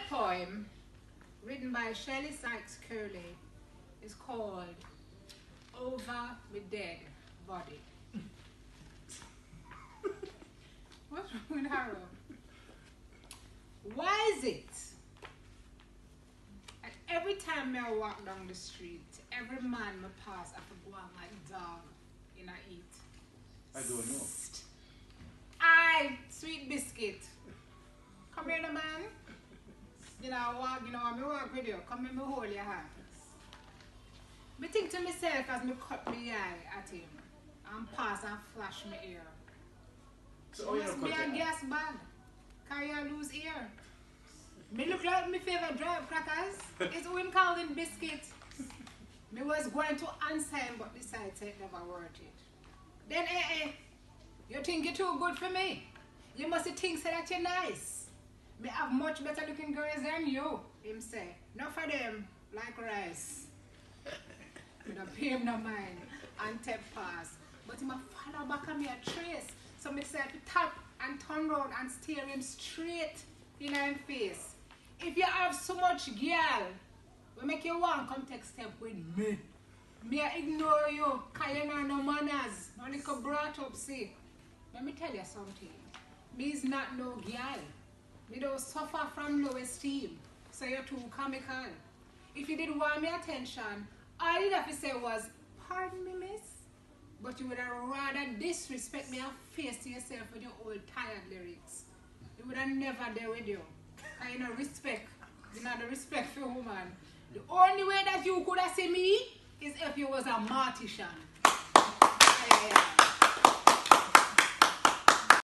poem written by Shelley Sykes Curley is called Over My Dead Body. What's wrong with Harold? Why is it that every time I walk down the street, every man I pass, I could go on like dog in a eat? I don't know. Aye, sweet biscuit. Come here, the man. You know, I walk with you. Come here, me hold your hand. Me think to myself as me cut my eye at him and pass and flash my ear. So It must be a gas bag. Can you lose ear? Me look like my favorite drive crackers. It's who him calling biscuit. Me was going to answer him, but decided it never worth it. Then, you think you're too good for me? You must think so that you're nice. Me have much better looking girls than you, him say. Not for them, like rice. Me don't pay him no mind and take pass. But he must follow back on me a trace. So me say to tap and turn round and stare him straight in his face. If you have so much girl, we make you want come take step with me. Me I ignore you, cause you know no manners. No little brought up, see. Let me tell you something. Me is not no girl. Me don't suffer from low esteem. So you're too comical. If you did want me attention, all you have to say was, pardon me, miss. But you would have rather disrespect me and face to yourself with your old tired lyrics. You would have never there with you. Cause you know respect. You know the respect for woman. The only way that you could have seen me is if you was a mortician. Yeah.